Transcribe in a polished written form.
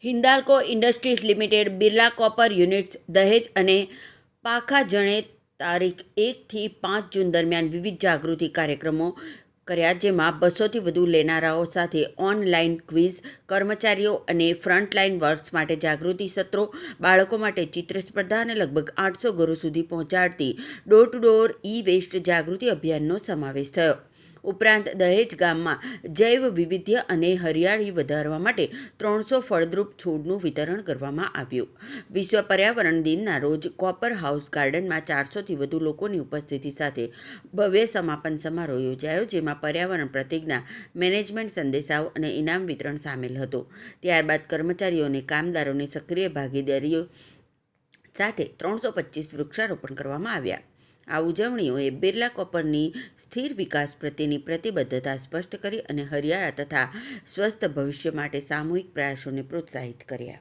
Hindalco industries limited, Birla copper units, દહેજ અને પાખાજણે તારીખ 1 થી 5 જૂન દરમિયાન વિવિધ જાગૃતિ કાર્યક્રમો કર્યા, જેમાં 200થી વધુ લેનારાઓ સાથે ઓનલાઈન ક્વિઝ, કર્મચારીઓ અને ફ્રન્ટલાઈન વર્કર્સ માટે જાગૃતિ સત્રો, બાળકો માટે ચિત્ર સ્પર્ધા અને લગભગ 800 ઘરો સુધી પહોંચાડતી ડોર ટુ ડોર ઈ-વેસ્ટ જાગૃતિ અભિયાનનો સમાવેશ થયો. ઉપરાંત દહેજ ગામમાં જૈવ વિવિધ્ય અને હરિયાળી વધારવા માટે 300 ફળદ્રુપ છોડનું વિતરણ કરવામાં આવ્યું. વિશ્વ પર્યાવરણ દિનના રોજ કોપર હાઉસ ગાર્ડનમાં 400થી વધુ લોકોની ઉપસ્થિતિ સાથે ભવ્ય સમાપન સમારોહ યોજાયો, જેમાં પર્યાવરણ પ્રતિજ્ઞા, મેનેજમેન્ટ સંદેશાઓ અને ઇનામ વિતરણ સામેલ હતું. ત્યારબાદ કર્મચારીઓ અને કામદારોની સક્રિય ભાગીદારીઓ સાથે 325 વૃક્ષારોપણ કરવામાં આવ્યા. આ ઉજવણીઓએ બિરલા કોપરની સ્થિર વિકાસ પ્રત્યેની પ્રતિબદ્ધતા સ્પષ્ટ કરી અને હરિયાળા તથા સ્વસ્થ ભવિષ્ય માટે સામૂહિક પ્રયાસોને પ્રોત્સાહિત કર્યા.